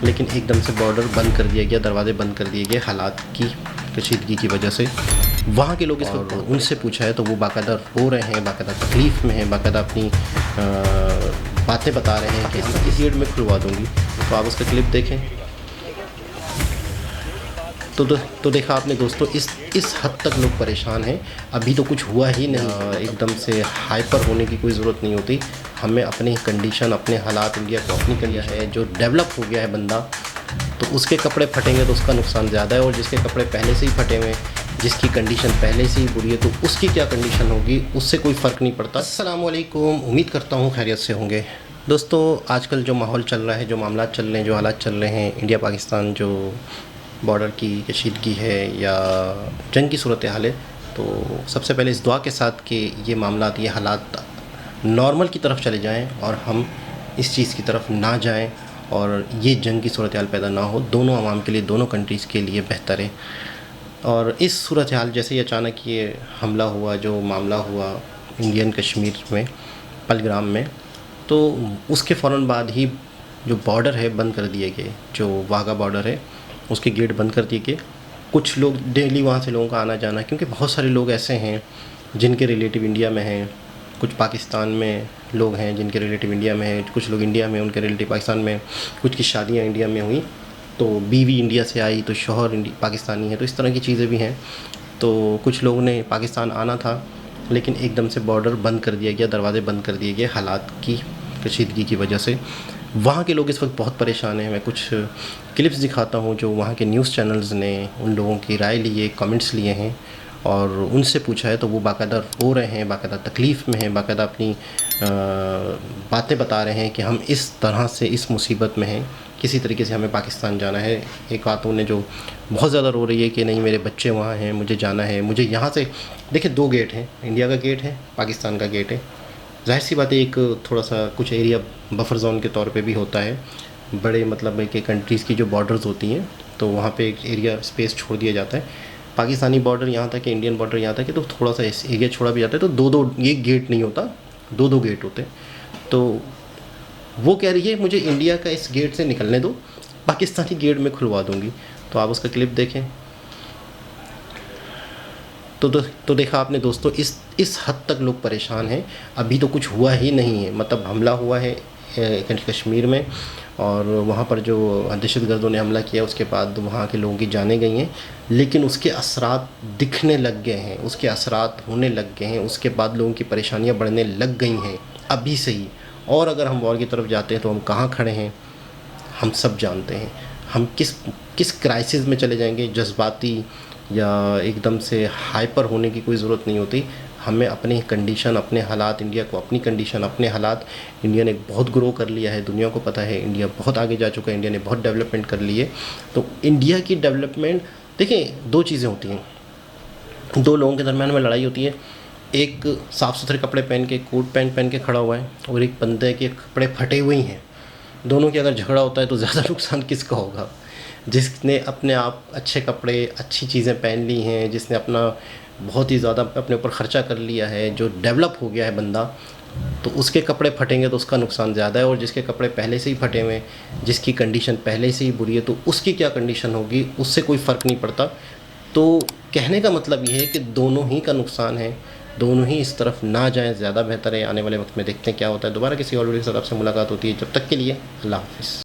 लेकिन एकदम से बॉर्डर बंद कर दिया गया, दरवाजे बंद कर दिए गए हालात की कशीदगी की वजह से। वहाँ के लोग इस वक्त उनसे पूछा है तो वो बाकायदा रो रहे हैं, बाकायदा तकलीफ़ में हैं, बाकायदा अपनी बातें बता रहे हैं कि हम इस गेट में खुलवा दूँगी। तो आप उसका क्लिप देखें। तो देखा आपने दोस्तों, इस हद तक लोग परेशान हैं। अभी तो कुछ हुआ ही नहीं। एकदम से हाइपर होने की कोई ज़रूरत नहीं होती। हमें अपनी कंडीशन, अपने हालात इंडिया को अपनी कंडीशन है, जो डेवलप हो गया है बंदा, तो उसके कपड़े फटेंगे तो उसका नुकसान ज़्यादा है, और जिसके कपड़े पहले से ही फटे हुए हैं, जिसकी कंडीशन पहले से ही बुरी है, तो उसकी क्या कंडीशन होगी उससे कोई फ़र्क नहीं पड़ता। अस्सलाम वालेकुम, उम्मीद करता हूँ खैरियत से होंगे। दोस्तों, आजकल जो माहौल चल रहा है, जो मामला चल रहे हैं, जो हालात चल रहे हैं, इंडिया पाकिस्तान जो बॉर्डर की कशीदगी है या जंग की सूरत हाल है, तो सबसे पहले इस दुआ के साथ कि ये मामला, ये हालात नॉर्मल की तरफ चले जाएं और हम इस चीज़ की तरफ ना जाएं और ये जंग की सूरत हाल पैदा ना हो। दोनों अवाम के लिए, दोनों कंट्रीज़ के लिए बेहतर है। और इस सूरत हाल जैसे ही अचानक ये हमला हुआ, जो मामला हुआ इंडियन कश्मीर में पहलगाम में, तो उसके फ़ौरन बाद ही जो बॉर्डर है बंद कर दिए गए। जो वाघा बॉर्डर है उसके गेट बंद कर दिए गए। कुछ लोग डेली वहाँ से लोगों का आना जाना, क्योंकि बहुत सारे लोग ऐसे हैं जिनके रिलेटिव इंडिया में हैं, कुछ पाकिस्तान में लोग हैं जिनके रिलेटिव इंडिया में हैं, कुछ लोग इंडिया में, उनके रिलेटिव पाकिस्तान में, कुछ की शादियाँ इंडिया में हुई तो बीवी इंडिया से आई तो शौहर पाकिस्तानी है, तो इस तरह की चीज़ें भी हैं। तो कुछ लोगों ने पाकिस्तान आना था, लेकिन एकदम से बॉर्डर बंद कर दिया गया, दरवाजे बंद कर दिए गए हालात की कशीदगी की वजह से। वहाँ के लोग इस वक्त बहुत परेशान हैं। मैं कुछ क्लिप्स दिखाता हूँ जो वहाँ के न्यूज़ चैनल्स ने उन लोगों की राय ली है, कमेंट्स लिए हैं और उनसे पूछा है, तो वो बाकायदा रो रहे हैं, बाकायदा तकलीफ़ में हैं, बाकायदा अपनी बातें बता रहे हैं कि हम इस तरह से इस मुसीबत में हैं, किसी तरीके से हमें पाकिस्तान जाना है। एक खातून ने जो बहुत ज़्यादा रो रही है कि नहीं, मेरे बच्चे वहाँ हैं, मुझे जाना है, मुझे यहाँ से। देखिए, दो गेट हैं, इंडिया का गेट है, पाकिस्तान का गेट है। ज़ाहिर सी बात है, एक थोड़ा सा कुछ एरिया बफर ज़ोन के तौर पे भी होता है। बड़े मतलब है कि कंट्रीज़ की जो बॉर्डर्स होती हैं, तो वहाँ पे एक एरिया स्पेस छोड़ दिया जाता है। पाकिस्तानी बॉर्डर यहाँ तक, इंडियन बॉर्डर यहाँ तक है, तो थोड़ा सा इस एरिया छोड़ा भी जाता है। तो दो एक गेट नहीं होता, दो गेट होते हैं। तो वो कह रही है मुझे इंडिया का इस गेट से निकलने दो, पाकिस्तानी गेट में खुलवा दूँगी। तो आप उसका क्लिप देखें। तो देखा आपने दोस्तों, इस हद तक लोग परेशान हैं। अभी तो कुछ हुआ ही नहीं है। मतलब हमला हुआ है कश्मीर में, और वहाँ पर जो दहशतगर्दों ने हमला किया उसके बाद वहाँ के लोगों की जानें गई हैं, लेकिन उसके असरात दिखने लग गए हैं, उसके असरात होने लग गए हैं। उसके बाद लोगों की परेशानियाँ बढ़ने लग गई हैं अभी से ही। और अगर हम वॉर की तरफ जाते हैं तो हम कहाँ खड़े हैं हम सब जानते हैं। हम किस क्राइसिस में चले जाएंगे। जज्बाती या एकदम से हाइपर होने की कोई ज़रूरत नहीं होती। हमें अपनी कंडीशन, अपने हालात, इंडिया को अपनी कंडीशन, अपने हालात। इंडिया ने बहुत ग्रो कर लिया है, दुनिया को पता है, इंडिया बहुत आगे जा चुका है, इंडिया ने बहुत डेवलपमेंट कर ली है। तो इंडिया की डेवलपमेंट, देखिए, दो चीज़ें होती हैं, दो लोगों के दरमियान में लड़ाई होती है। एक साफ़ सुथरे कपड़े पहन के, कोट पैंट पहन के खड़ा हुआ है, और एक बंदे के कपड़े फटे हुए ही हैं। दोनों की अगर झगड़ा होता है तो ज़्यादा नुकसान किसका होगा? जिसने अपने आप अच्छे कपड़े, अच्छी चीज़ें पहन ली हैं, जिसने अपना बहुत ही ज़्यादा अपने ऊपर ख़र्चा कर लिया है, जो डेवलप हो गया है बंदा, तो उसके कपड़े फटेंगे तो उसका नुकसान ज़्यादा है। और जिसके कपड़े पहले से ही फटे हुए हैं, जिसकी कंडीशन पहले से ही बुरी है, तो उसकी क्या कंडीशन होगी उससे कोई फ़र्क नहीं पड़ता। तो कहने का मतलब ये है कि दोनों ही का नुकसान है, दोनों ही इस तरफ ना जाएं, ज़्यादा बेहतर है। आने वाले वक्त में देखते हैं क्या होता है। दोबारा किसी और वीडियो के साथ आपसे मुलाकात होती है। जब तक के लिए अल्लाह हाफ़िज़।